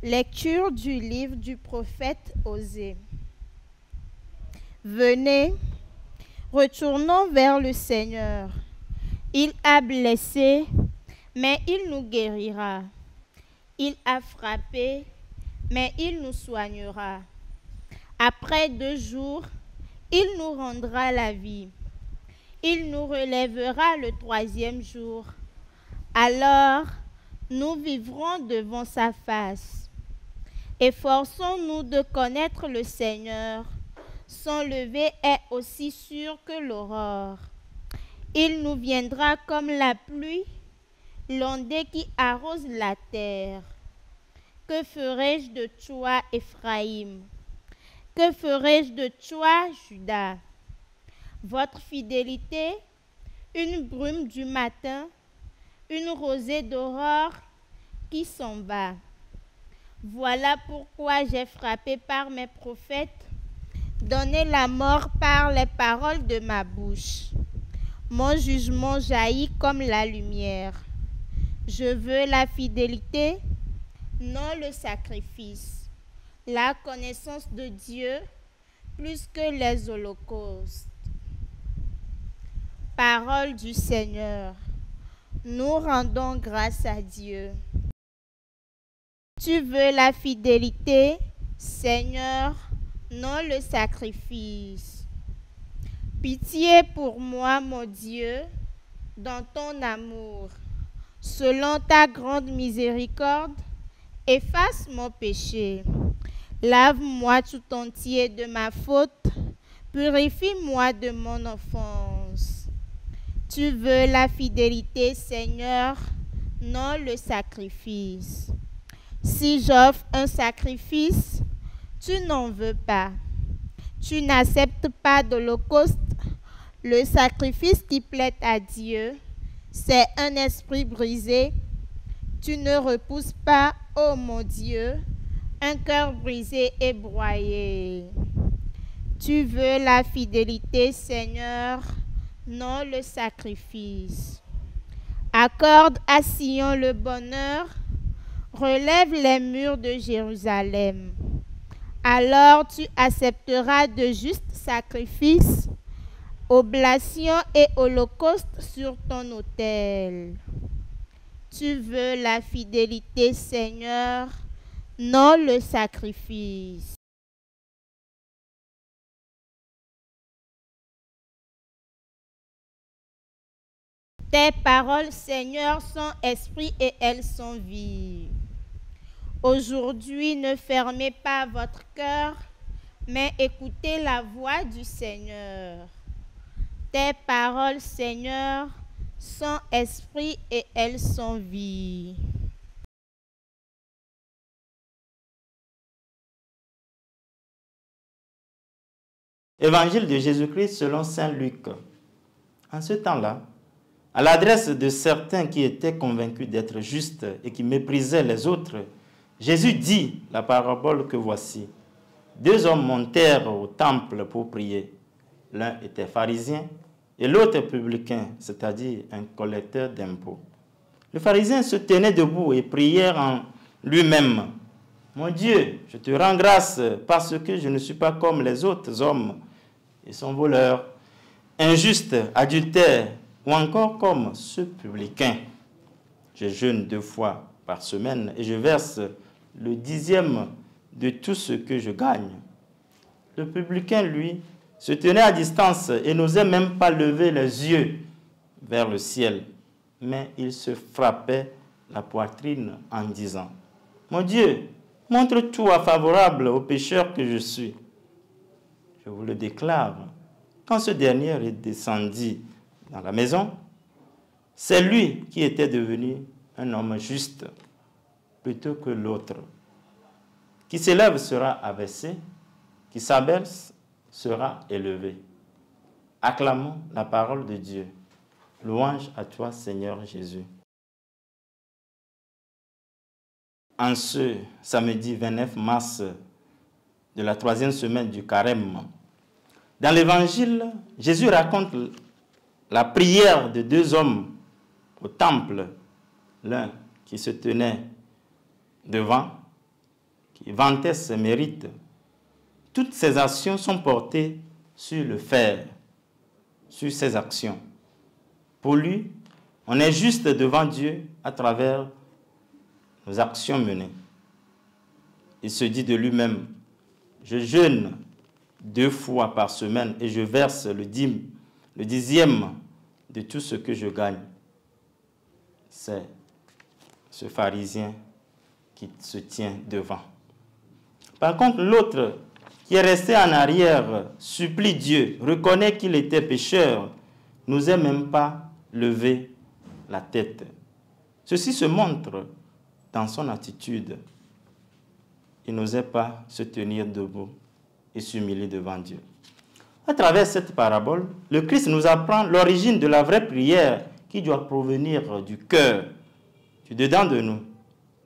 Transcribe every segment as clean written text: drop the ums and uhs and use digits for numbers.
Lecture du livre du prophète Osée. Venez, retournons vers le Seigneur. Il a blessé, mais il nous guérira. Il a frappé, mais il nous soignera. Après 2 jours, il nous rendra la vie. Il nous relèvera le 3e jour. Alors, nous vivrons devant sa face. Efforçons-nous de connaître le Seigneur. Son lever est aussi sûr que l'aurore. Il nous viendra comme la pluie, l'ondée qui arrose la terre. Que ferai-je de toi, Éphraïm? Que ferai-je de toi, Juda? Votre fidélité, une brume du matin, une rosée d'aurore qui s'en va. Voilà pourquoi j'ai frappé par mes prophètes, donné la mort par les paroles de ma bouche. Mon jugement jaillit comme la lumière. Je veux la fidélité, non le sacrifice, la connaissance de Dieu plus que les holocaustes. Parole du Seigneur. Nous rendons grâce à Dieu. Tu veux la fidélité, Seigneur, non le sacrifice. Pitié pour moi, mon Dieu, dans ton amour. Selon ta grande miséricorde, efface mon péché. Lave-moi tout entier de ma faute, purifie-moi de mon offense. Tu veux la fidélité, Seigneur, non le sacrifice. Si j'offre un sacrifice, tu n'en veux pas. Tu n'acceptes pas d'holocauste. Le sacrifice qui plaît à Dieu, c'est un esprit brisé. Tu ne repousses pas, ô mon Dieu, un cœur brisé et broyé. Tu veux la fidélité, Seigneur, non le sacrifice. Accorde à Sion le bonheur, relève les murs de Jérusalem. Alors tu accepteras de justes sacrifices, oblations et holocaustes sur ton autel. Tu veux la fidélité, Seigneur, non le sacrifice. Tes paroles, Seigneur, sont esprit et elles sont vie. Aujourd'hui, ne fermez pas votre cœur, mais écoutez la voix du Seigneur. Tes paroles, Seigneur, sont esprit et elles sont vie. Évangile de Jésus-Christ selon saint Luc. En ce temps-là, à l'adresse de certains qui étaient convaincus d'être justes et qui méprisaient les autres, Jésus dit la parabole que voici. 2 hommes montèrent au temple pour prier. L'un était pharisien et l'autre publicain, c'est-à-dire un collecteur d'impôts. Le pharisien se tenait debout et priait en lui-même. « Mon Dieu, je te rends grâce parce que je ne suis pas comme les autres hommes. Ils sont voleurs, injustes, adultères, ou encore comme ce publicain. Je jeûne 2 fois par semaine et je verse le 10e de tout ce que je gagne. » Le publicain, lui, se tenait à distance et n'osait même pas lever les yeux vers le ciel. Mais il se frappait la poitrine en disant, « Mon Dieu, montre-toi favorable au pécheur que je suis. » Je vous le déclare, quand ce dernier redescendit dans la maison, c'est lui qui était devenu un homme juste plutôt que l'autre. Qui s'élève sera abaissé, qui s'abaisse sera élevé. Acclamons la parole de Dieu. Louange à toi, Seigneur Jésus. En ce samedi 29 mars de la 3e semaine du Carême, dans l'Évangile, Jésus raconte la prière de 2 hommes au temple, l'un qui se tenait devant qui vantait ses mérites. Toutes ses actions sont portées sur le faire, sur ses actions. Pour lui, on est juste devant Dieu à travers nos actions menées. Il se dit de lui-même, je jeûne 2 fois par semaine et je verse le dixième de tout ce que je gagne. C'est ce pharisien qui se tient devant. Par contre, l'autre qui est resté en arrière supplie Dieu, reconnaît qu'il était pécheur, n'osait même pas lever la tête. Ceci se montre dans son attitude. Il n'osait pas se tenir debout et s'humilier devant Dieu. À travers cette parabole, le Christ nous apprend l'origine de la vraie prière qui doit provenir du cœur, du dedans de nous.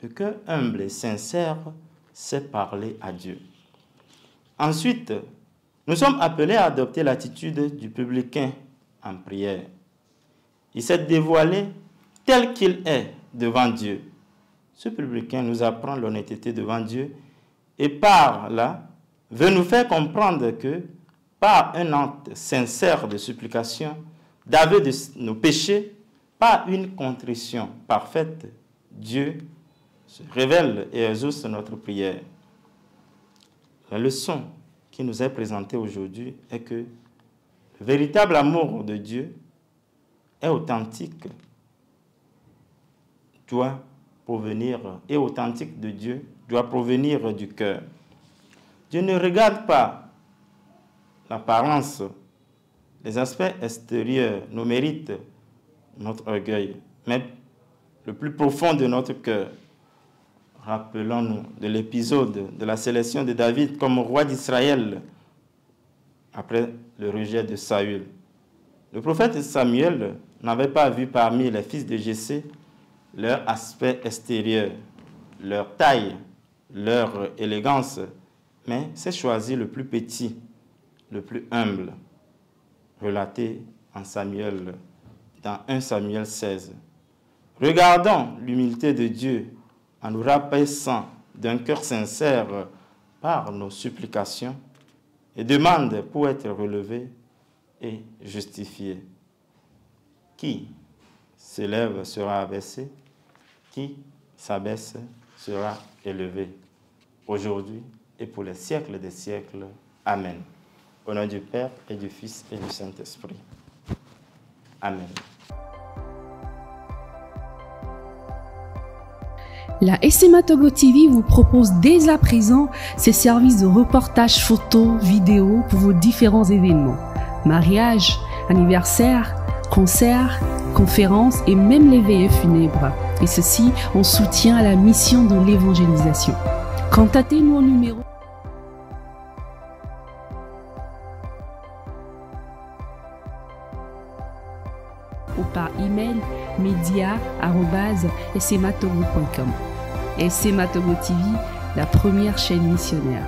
Le cœur humble et sincère sait parler à Dieu. Ensuite, nous sommes appelés à adopter l'attitude du publicain en prière. Il s'est dévoilé tel qu'il est devant Dieu. Ce publicain nous apprend l'honnêteté devant Dieu et par là veut nous faire comprendre que par un acte sincère de supplication, d'aveu de nos péchés, par une contrition parfaite, Dieu se révèle et exauce notre prière. La leçon qui nous est présentée aujourd'hui est que le véritable amour de Dieu est authentique, doit provenir, et authentique de Dieu doit provenir du cœur. Dieu ne regarde pas l'apparence, les aspects extérieurs, nos mérites, notre orgueil, mais le plus profond de notre cœur. Rappelons-nous de l'épisode de la sélection de David comme roi d'Israël après le rejet de Saül. Le prophète Samuel n'avait pas vu parmi les fils de Jessé leur aspect extérieur, leur taille, leur élégance, mais s'est choisi le plus petit, le plus humble, relaté en Samuel, dans 1 Samuel 16. Regardons l'humilité de Dieu en nous rabaissant d'un cœur sincère par nos supplications et demande pour être relevé et justifié. Qui s'élève sera abaissé, qui s'abaisse sera élevé, aujourd'hui et pour les siècles des siècles. Amen. Au nom du Père et du Fils et du Saint-Esprit. Amen. La SMA Togo TV vous propose dès à présent ses services de reportage photo, vidéo pour vos différents événements. Mariage, anniversaire, concerts, conférences et même les veillées funèbres. Et ceci en soutien à la mission de l'évangélisation. Contactez-nous au numéro ou par email media@smatogo.com. SMA Togo TV, la première chaîne missionnaire.